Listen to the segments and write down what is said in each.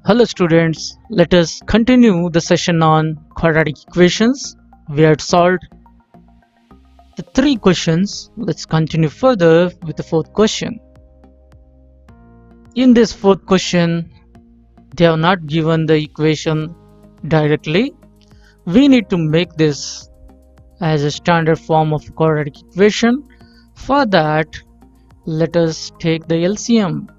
Hello students, let us continue the session on quadratic equations. We had solved the three questions. Let's continue further with the fourth question. In this fourth question, they have not given the equation directly. We need to make this as a standard form of quadratic equation. For that, let us take the LCM.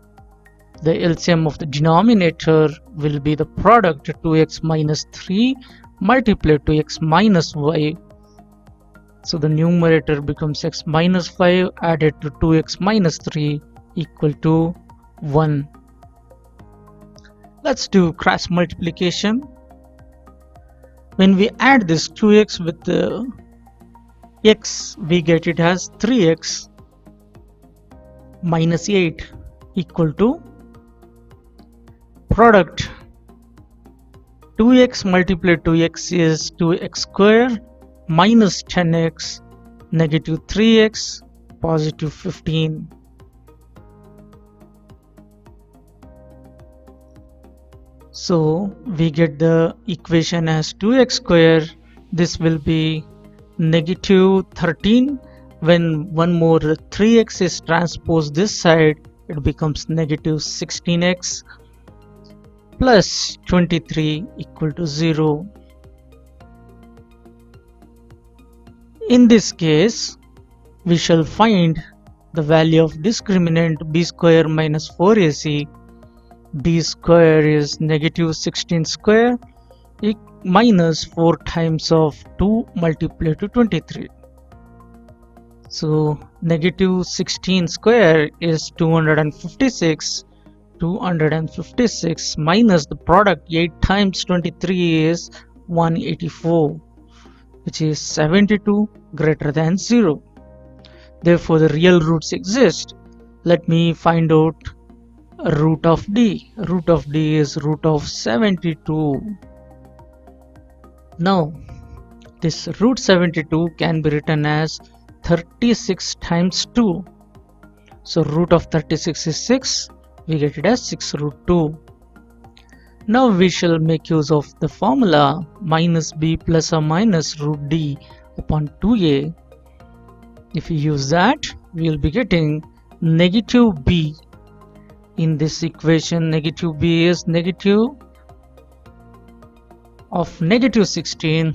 The LCM of the denominator will be the product 2x minus 3 multiplied to x minus y. So the numerator becomes x minus 5 added to 2x minus 3 equal to 1. Let's do cross multiplication. When we add this 2x with the x, we get it as 3x minus 8 equal to product 2x multiplied to x is 2x square minus 10x negative 3x positive 15. So we get the equation as 2x square. This will be negative 13. When one more 3x is transposed this side, it becomes negative 16x plus 23 equal to 0. In this case, we shall find the value of discriminant b square minus 4ac. b square is negative 16 square minus 4 times of 2 multiplied to 23. So negative 16 square is 256. 256 minus the product 8 times 23 is 184, which is 72 greater than 0. Therefore the real roots exist. Let me find out root of d. Root of d is root of 72. Now this root 72 can be written as 36 times 2. So root of 36 is 6. We get it as 6 root 2. Now we shall make use of the formula minus b plus or minus root d upon 2a. If we use that, we will be getting negative b. In this equation, negative b is negative of negative 16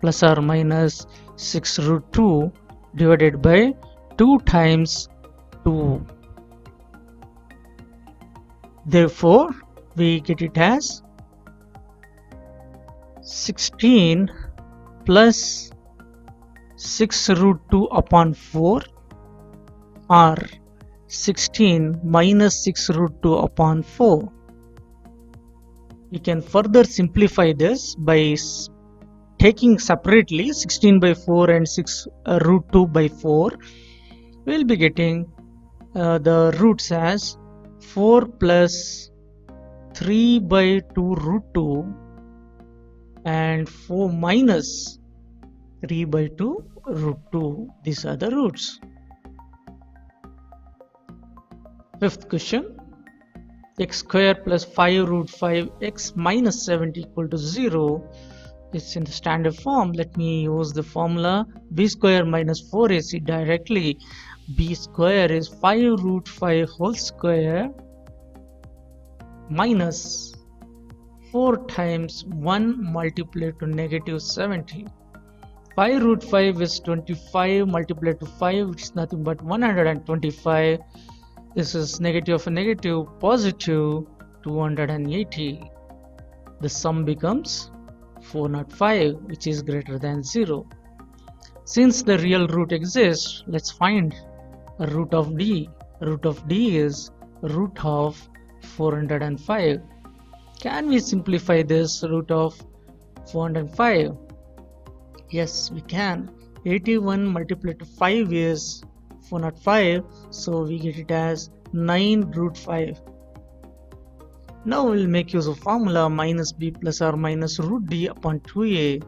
plus or minus 6 root 2 divided by 2 times 2. Therefore, we get it as 16 plus 6 root 2 upon 4 or 16 minus 6 root 2 upon 4. We can further simplify this by taking separately 16 by 4 and 6 root 2 by 4. We will be getting the roots as 4 plus 3 by 2 root 2 and 4 minus 3 by 2 root 2. These are the roots. Fifth question. X square plus 5 root 5 x minus 70 equal to 0. It's in the standard form. Let me use the formula b square minus 4ac directly. B square is 5 root 5 whole square minus 4 times 1 multiplied to negative 70. 5 root 5 is 25 multiplied to 5, which is nothing but 125. This is negative of a negative, positive 280. The sum becomes 405, which is greater than 0. Since the real root exists, let's find a root of d. Root of d is root of 405. Can we simplify this root of 405? Yes, we can. 81 multiplied to 5 is 405, so we get it as 9 root 5. Now we'll make use of formula minus b plus or minus root d upon 2a.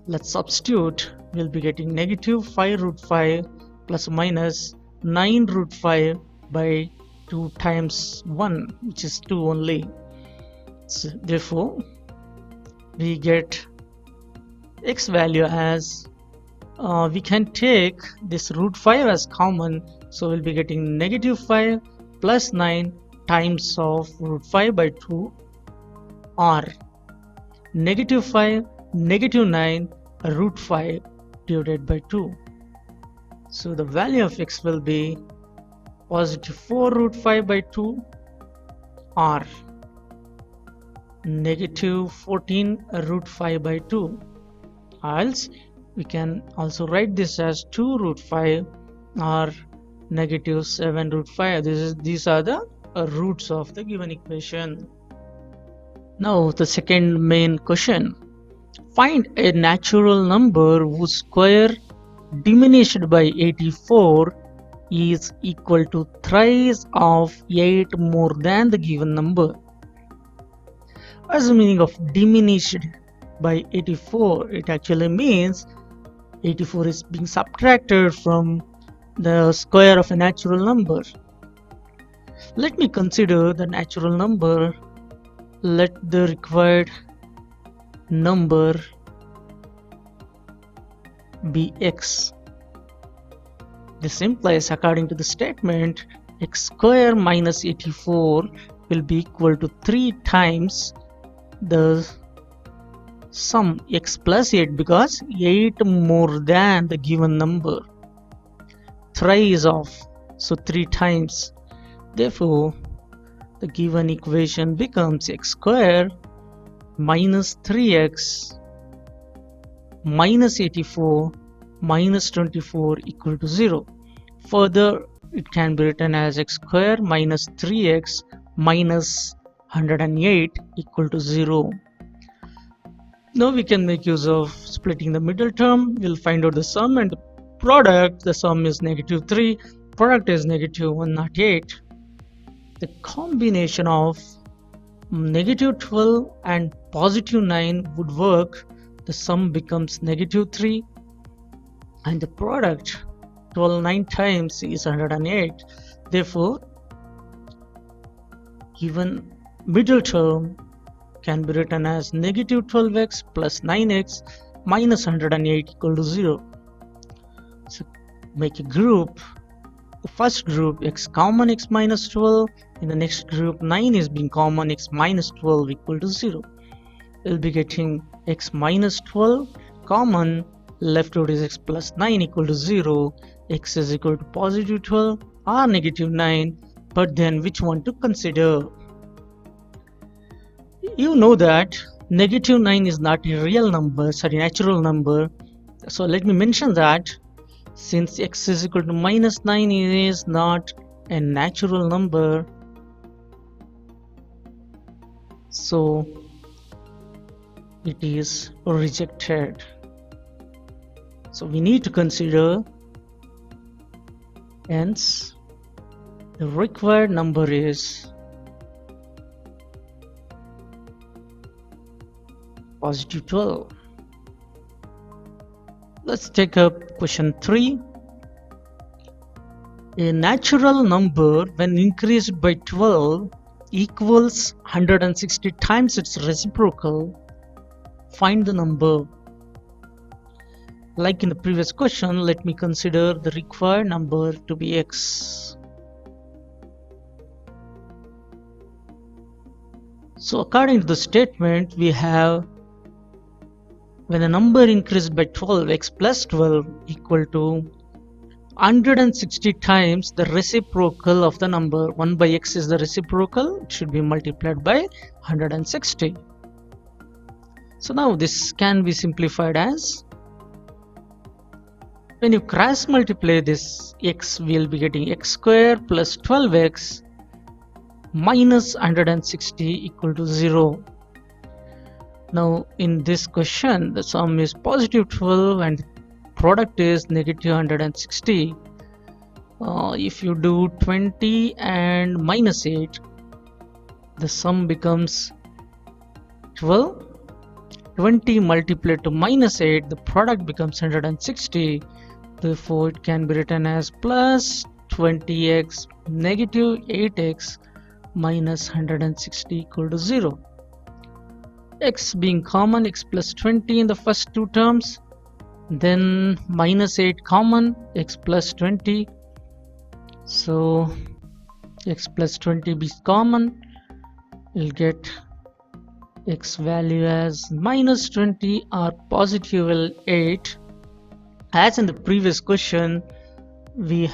Let's substitute. We'll be getting negative 5 root 5 plus minus 9 root 5 by 2 times 1, which is 2 only. So therefore we get x value as we can take this root 5 as common, so we'll be getting negative 5 plus 9 times of root 5 by 2, or negative 5 negative 9 root 5 divided by 2. So the value of x will be positive 4 root 5 by 2, or negative 14 root 5 by 2. Else we can also write this as 2 root 5 or negative 7 root 5. These are the roots of the given equation. Now the second main question. Find a natural number whose square diminished by 84 is equal to thrice of 8 more than the given number. What's the meaning of diminished by 84? It actually means 84 is being subtracted from the square of a natural number. Let me consider the natural number. Let the required number be x. This implies, according to the statement, x square minus 84 will be equal to 3 times the sum x plus 8, because 8 more than the given number, thrice of, so 3 times. Therefore the given equation becomes x square minus 3x minus 84 minus 24 equal to 0. Further, it can be written as x square minus 3x minus 108 equal to 0. Now we can make use of splitting the middle term. We'll find out the sum and the product. The sum is negative 3, product is negative 108. The combination of negative 12 and positive 9 would work. The sum becomes negative 3 and the product 12 9 times is 108. Therefore given middle term can be written as negative 12x plus 9x minus 108 equal to 0. So make a group. The first group x common x minus 12. In the next group 9 is being common, x minus 12 equal to 0. We'll be getting x minus 12 common, left out is x plus 9 equal to 0. X is equal to positive 12 or negative 9, but then which one to consider? You know that negative 9 is not a real number, sorry, natural number. So let me mention that since x is equal to minus 9 is not a natural number, so it is rejected. So we need to consider, hence the required number is positive 12. Let's take up question 3. A natural number when increased by 12 equals 160 times its reciprocal. Find the number. Like in the previous question, let me consider the required number to be x. So according to the statement, we have when a number increased by 12, x plus 12 equal to 160 times the reciprocal of the number. 1 by x is the reciprocal, it should be multiplied by 160. So now this can be simplified as, when you cross multiply this x, we will be getting x square plus 12x minus 160 equal to 0. Now in this question the sum is positive 12 and product is negative 160. If you do 20 and minus 8, the sum becomes 12. 20 multiplied to minus 8, the product becomes 160. Therefore it can be written as plus 20x negative 8x minus 160 equal to 0. X being common, x plus 20 in the first two terms, then minus 8 common, x plus 20. So x plus 20 be common, we'll get x value as minus 20 or positive 8. As in the previous question, we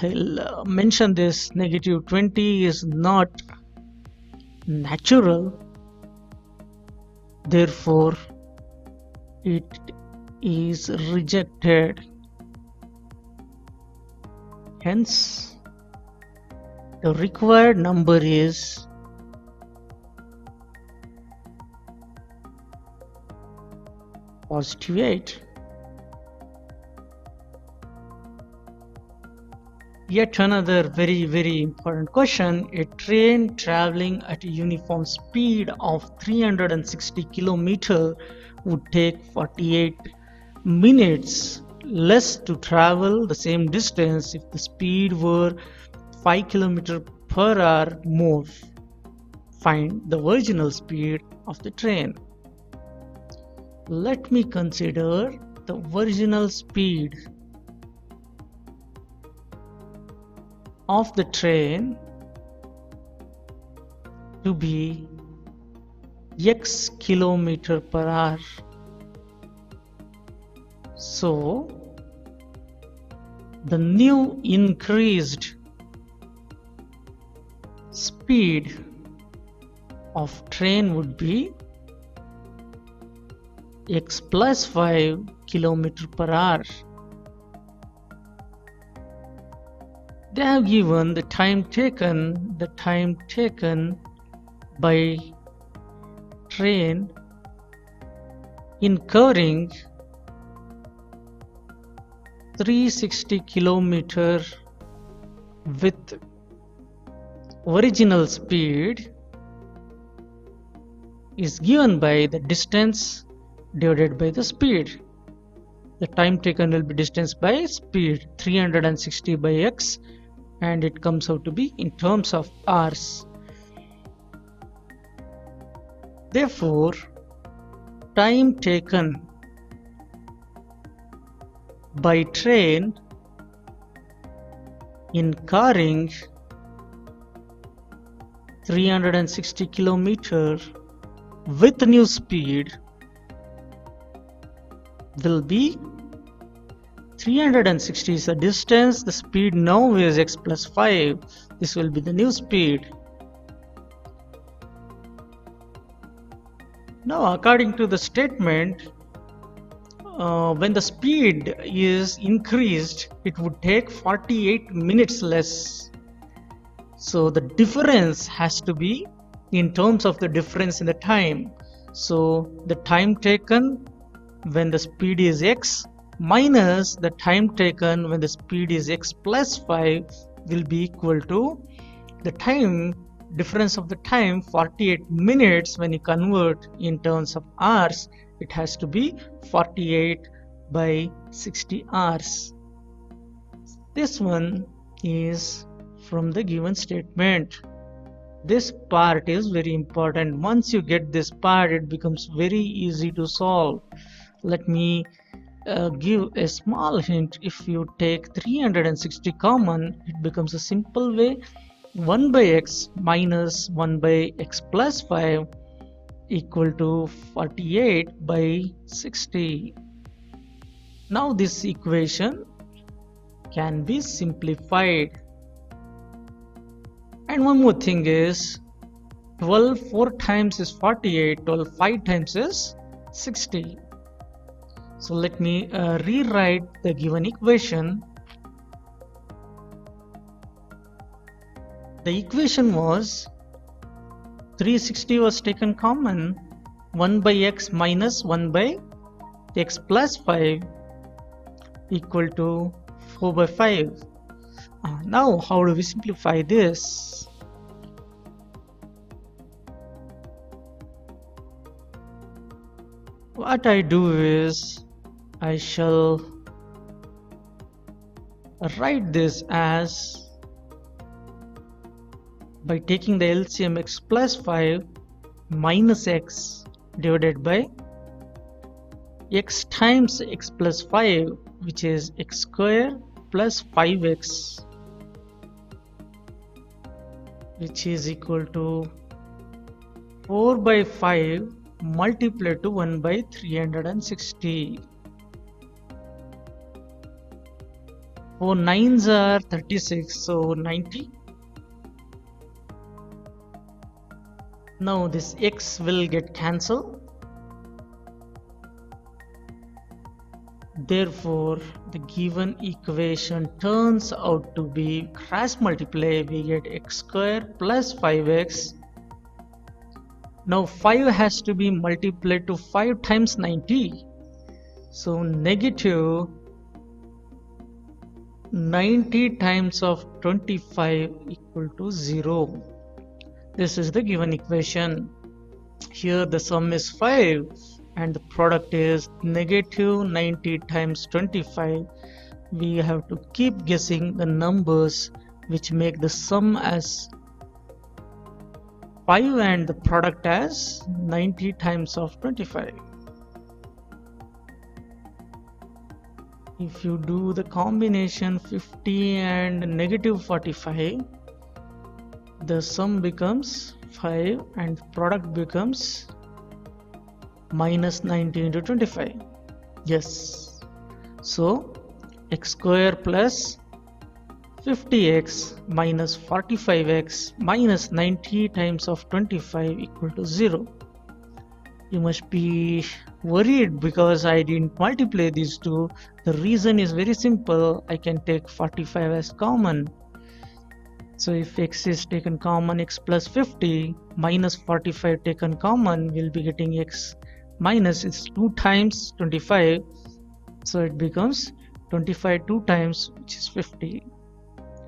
mentioned this negative 20 is not natural, therefore it is rejected. Hence, the required number is positive 8. Yet another very important question. A train traveling at a uniform speed of 360 km would take 48 minutes less to travel the same distance if the speed were 5 km per hour more. Find the original speed of the train. Let me consider the original speed of the train to be x kilometer per hour. So the new increased speed of train would be x plus 5 kilometer per hour. They have given the time taken by train in covering 360 km with original speed is given by the distance divided by the speed. The time taken will be distance by speed, 360 by x, and it comes out to be in terms of hours. Therefore, time taken by train in carrying 360 km with new speed will be 360 is the distance, the speed now is x plus 5. This will be the new speed. Now, according to the statement, when the speed is increased, it would take 48 minutes less. So the difference has to be in terms of the difference in the time. So the time taken when the speed is x minus the time taken when the speed is x plus 5 will be equal to the time difference of the time 48 minutes. When you convert in terms of hours, it has to be 48 by 60 hours. This one is from the given statement. This part is very important. Once you get this part, it becomes very easy to solve. Let me give a small hint. If you take 360 common, it becomes a simple way. 1 by x minus 1 by x plus 5 equal to 48 by 60. Now this equation can be simplified. And one more thing is 12 4 times is 48, 12 5 times is 60. So let me rewrite the given equation. The equation was 360 was taken common, 1 by x minus 1 by x plus 5 equal to 4 by 5. Now how do we simplify this? What I do is I shall write this as by taking the LCM x plus 5 minus x divided by x times x plus 5, which is x square plus 5x, which is equal to 4 by 5 multiplied to 1 by 360. 4 9s are 36, so 90. Now this x will get cancelled. Therefore, the given equation turns out to be cross multiply. We get x square plus 5x. Now 5 has to be multiplied to 5 times 90. So negative 90 times of 25 equal to 0. This is the given equation. Here the sum is 5 and the product is negative 90 times 25. We have to keep guessing the numbers which make the sum as 5 and the product as 90 times of 25. If you do the combination 50 and negative 45, the sum becomes 5 and the product becomes minus 90 into 25. Yes. So x square plus 50x minus 45x minus 90 times of 25 equal to 0. You must be worried because I didn't multiply these two. The reason is very simple. I can take 45 as common. So if x is taken common, x plus 50 minus 45 taken common, we'll be getting x minus is 2 times 25. So it becomes 25 2 times, which is 50.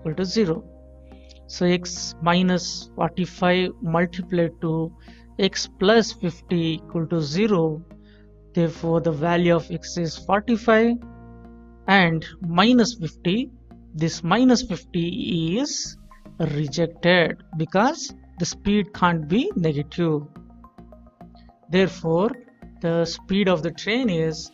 Equal to 0. So x minus 45 multiplied to x plus 50 equal to 0. Therefore the value of x is 45 and minus 50. This minus 50 is rejected because the speed can't be negative. Therefore the speed of the train is,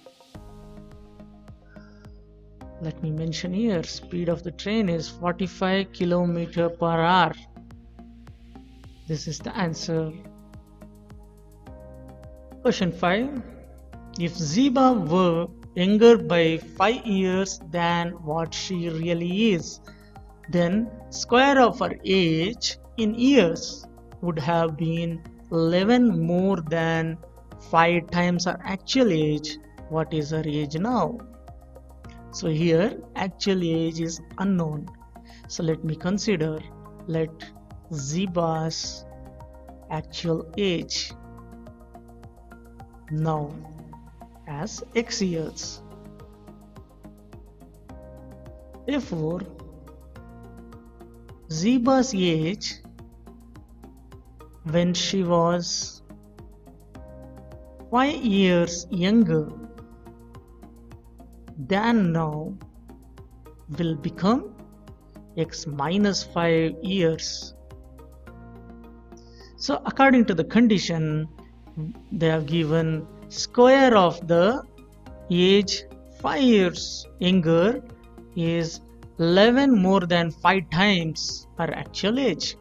let me mention here, speed of the train is 45 km per hour. This is the answer. Question 5. If Ziba were younger by 5 years than what she really is, then square of her age in years would have been 11 more than 5 times her actual age. What is her age now? So here actual age is unknown. So let me consider, let Ziba's actual age now as x years. Therefore, Ziba's age when she was 5 years younger than now will become x minus 5 years. So according to the condition, they have given square of the age 5 years younger is 11 more than 5 times her actual age.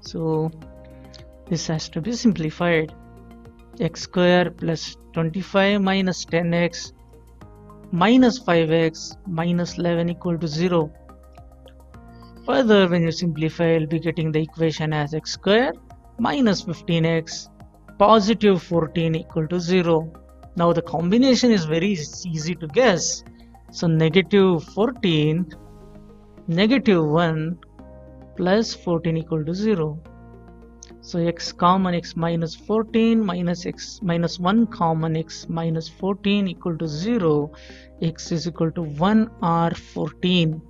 So this has to be simplified. X square plus 25 minus 10x minus 5x minus 11 equal to 0. Further, when you simplify, you'll be getting the equation as x square minus 15x positive 14 equal to 0. Now the combination is very easy to guess. So negative 14, negative 1 plus 14 equal to 0. So x common x minus 14 minus x minus 1 common x minus 14 equal to 0. X is equal to 1 or 14.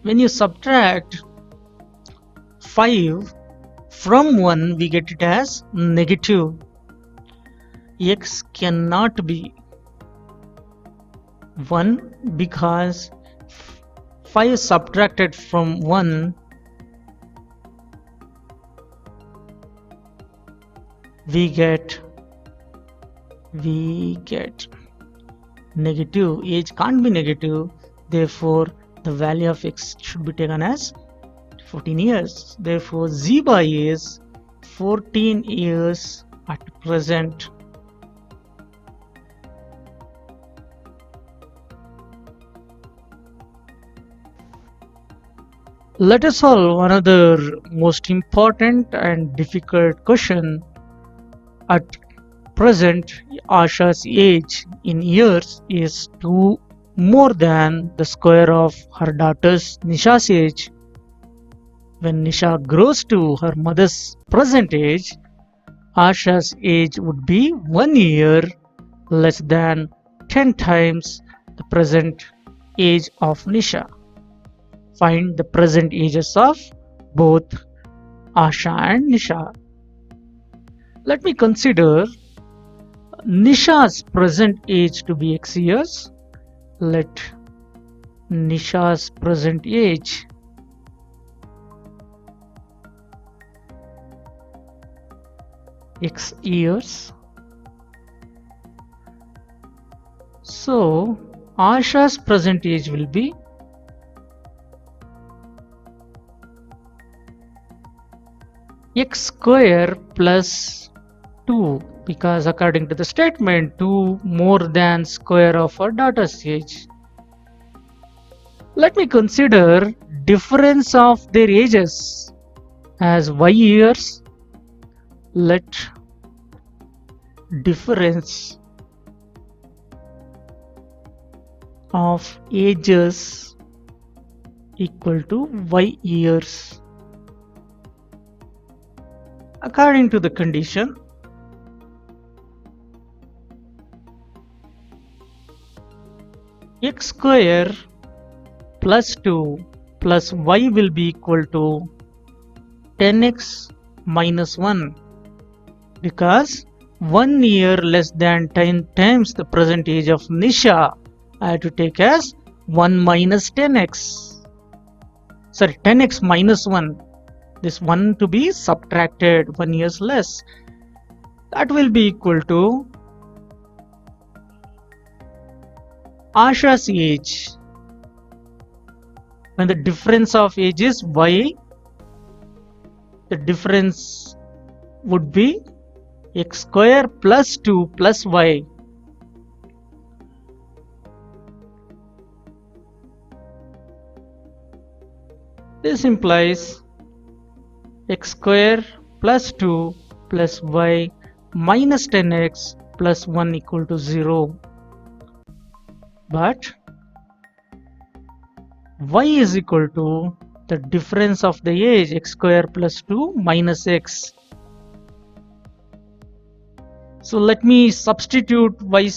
When you subtract 5 from 1, we get it as negative. X cannot be 1 because 5 subtracted from 1 we get negative. Age can't be negative, therefore the value of x should be taken as 14 years. Therefore Ziba is 14 years at present. Let us solve another most important and difficult question. At present, Asha's age in years is 2 more than the square of her daughter's Nisha's age. When Nisha grows to her mother's present age, Asha's age would be 1 year less than 10 times the present age of Nisha. Find the present ages of both Asha and Nisha. Let me consider Nisha's present age to be x years. Let Nisha's present age x years. So Asha's present age will be x square plus 2, because according to the statement 2 more than square of her daughter's age. Let me consider difference of their ages as y years. Let difference of ages equal to y years. According to the condition, x square plus 2 plus y will be equal to 10x minus 1, because 1 year less than 10 times the present age of Nisha I have to take as 1 minus 10x. Sorry, 10x minus 1. This 1 to be subtracted 1 year less. That will be equal to Asha's age. When the difference of age is y, the difference would be x square plus 2 plus y. This implies x square plus 2 plus y minus 10x plus 1 equal to 0. But y is equal to the difference of the age x square plus 2 minus x. So let me substitute y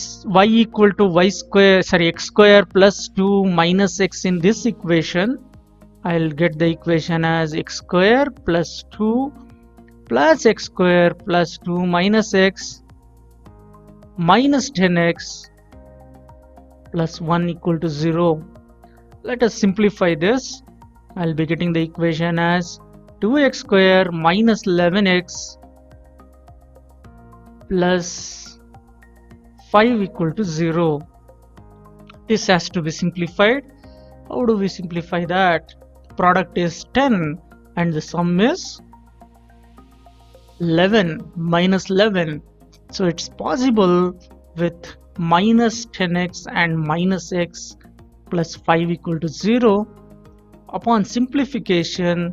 equal to x square plus 2 minus x in this equation. I'll get the equation as x square plus 2 plus x square plus 2 minus x minus 10x plus 1 equal to 0. Let us simplify this. I'll be getting the equation as 2x square minus 11x plus 5 equal to 0. This has to be simplified. How do we simplify that? Product is 10 and the sum is 11 minus 11. So it's possible with minus 10x and minus x plus 5 equal to 0. Upon simplification,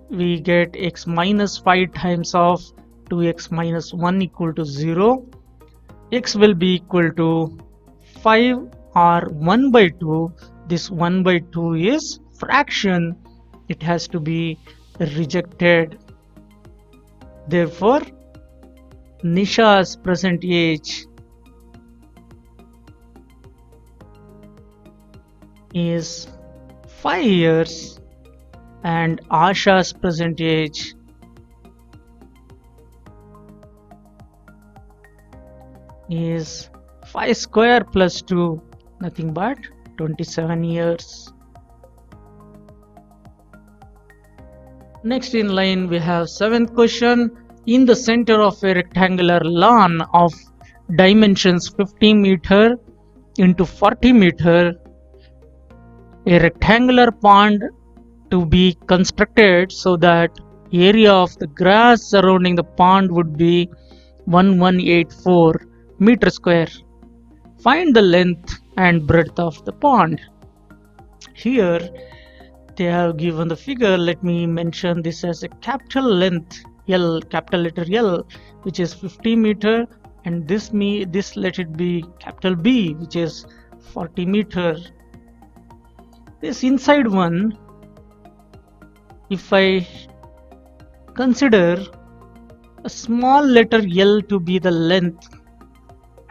we get x minus 5 times of 2x minus 1 equal to 0. X will be equal to 5 or 1 by 2. This 1 by 2 is fraction. It has to be rejected. Therefore, Nisha's present age is 5 years and Asha's present age is 5 square plus 2, nothing but 27 years. Next in line we have 7th question. In the center of a rectangular lawn of dimensions 50 meter into 40 meter, a rectangular pond to be constructed so that area of the grass surrounding the pond would be 1184 meter square. Find the length and breadth of the pond. Here they have given the figure. Let me mention this as a capital length L, capital letter L, which is 50 meter, and this let it be capital B, which is 40 meter. This inside one, if I consider a small letter L to be the length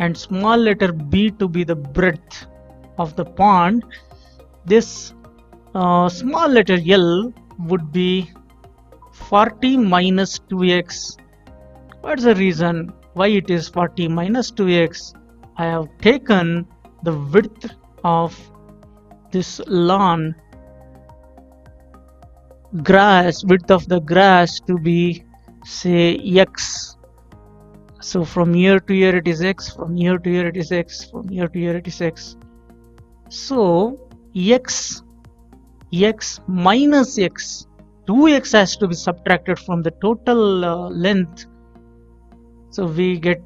and small letter B to be the breadth of the pond, this small letter L would be 40 minus 2x. What's the reason why it is 40 minus 2x? I have taken the width of this lawn grass, width of the grass to be, say, x. So from here to here it is x, from here to here it is x, from here to here it is x. So x minus x, 2x has to be subtracted from the total length. So we get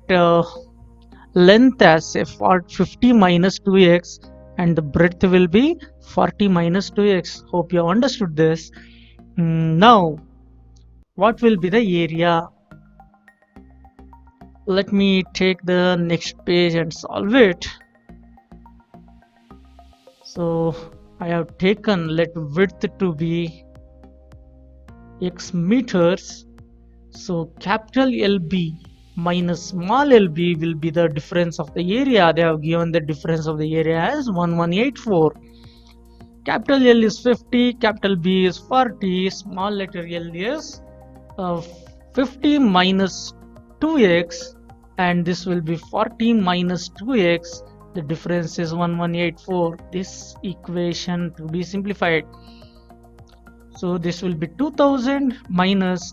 length as a 50 minus 2x, and the breadth will be 40 minus 2x. Hope you have understood this. Now what will be the area? Let me take the next page and solve it. So I have taken, let width to be x meters. So capital LB minus small lb will be the difference of the area. They have given the difference of the area as 1184. Capital L is 50, capital B is 40, small letter L is 50 minus 2x, and this will be 40 minus 2x. The difference is 1184. This equation to be simplified. So this will be 2000 minus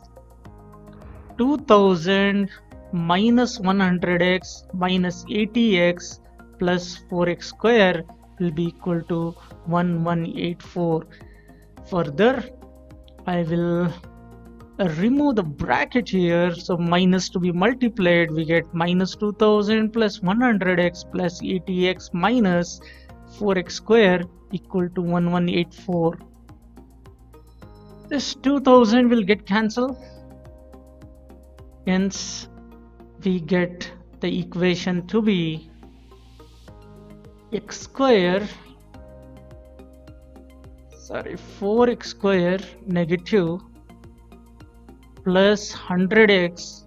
100x minus 80x plus 4x square will be equal to 1184. Further, I will remove the bracket here. So minus to be multiplied, we get minus 2000 plus 100x plus 80x minus 4x square equal to 1184. This 2000 will get cancelled. Hence, we get the equation to be x square, 4x square negative plus 100x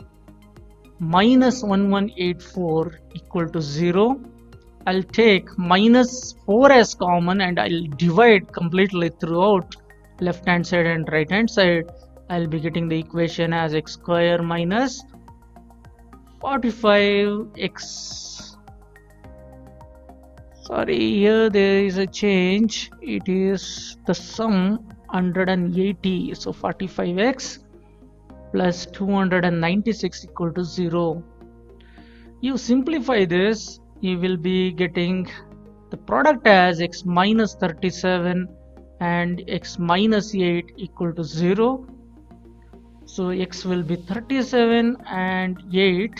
minus 1184 equal to 0. I'll take minus 4 as common and I'll divide completely throughout left hand side and right hand side. I'll be getting the equation as x square minus 45x. Here there is a change. It is the sum 180. So 45x plus 296 equal to 0. You simplify this, you will be getting the product as x minus 37 and x minus 8 equal to 0. So x will be 37 and 8.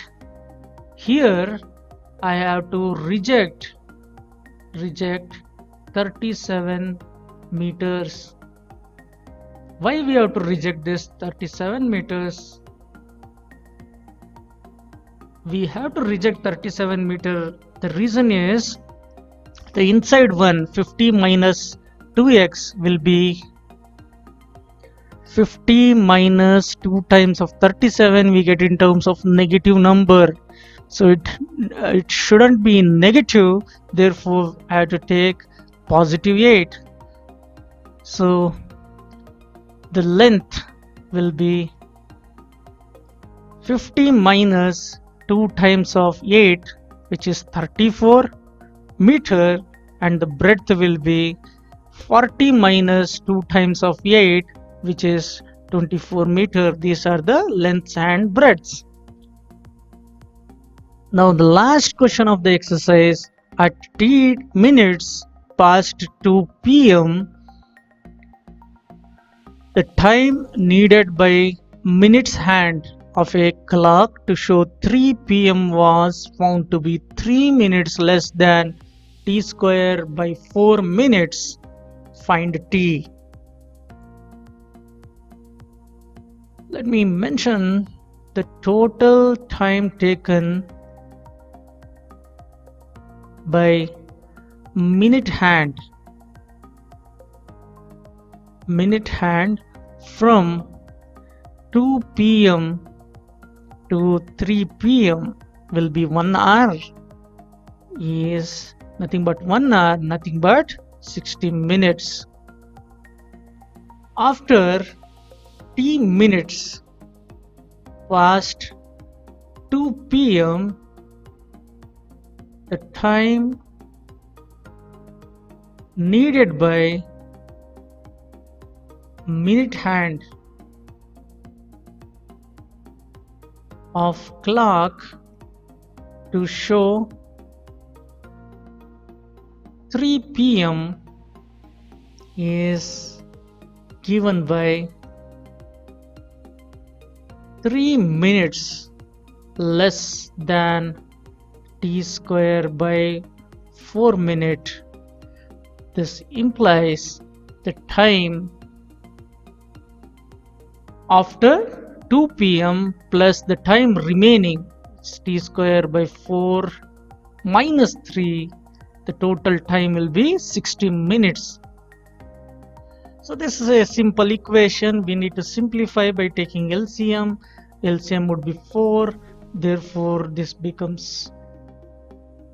Here I have to reject 37 meters. Why we have to reject this 37 meters? We have to reject 37 meter. The reason is the inside one 50 minus 2x will be 50 minus 2 times of 37 we get in terms of negative number. So it shouldn't be negative, therefore I have to take positive 8. So the length will be 50 minus 2 times of 8, which is 34 meter, and the breadth will be 40 minus 2 times of 8, which is 24 meter. These are the lengths and breadths. Now the last question of the exercise, at t minutes past 2 p.m. the time needed by minutes hand of a clock to show 3 p.m. was found to be 3 minutes less than t square by 4 minutes. Find t. Let me mention the total time taken by minute hand from 2 p.m. to 3 p.m. will be 1 hour. Is nothing but 1 hour, nothing but 60 minutes. After t minutes past 2 p.m. the time needed by minute hand of clock to show 3 p.m. is given by 3 minutes less than t square by 4 minutes. This implies the time after 2 p.m. plus the time remaining, t square by 4 minus 3, the total time will be 60 minutes. So this is a simple equation. We need to simplify by taking LCM. LCM would be 4, therefore this becomes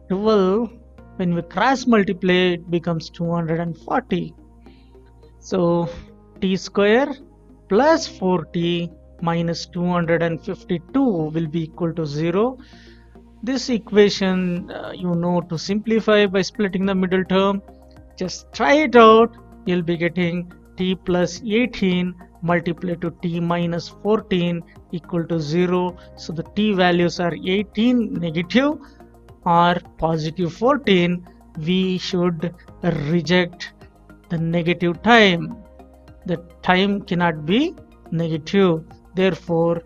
12. When we cross multiply, it becomes 240. So t square plus 4t minus 252 will be equal to 0. This equation to simplify by splitting the middle term. Just try it out. You'll be getting t plus 18 multiplied to t minus 14 equal to 0. So the t values are 18 negative or positive 14. We should reject the negative time. The time cannot be negative. Therefore,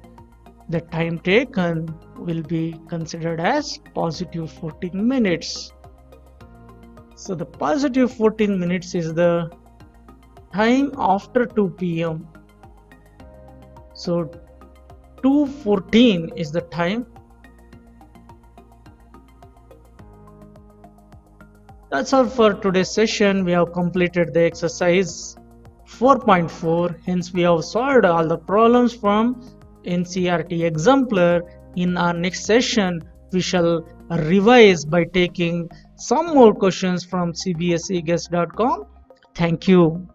the time taken will be considered as positive 14 minutes. So the positive 14 minutes is the time after 2 p.m. So 2:14 is the time. That's all for today's session. We have completed the exercise 4.4. Hence, we have solved all the problems from NCERT exemplar. In our next session, we shall revise by taking some more questions from cbseguest.com. Thank you.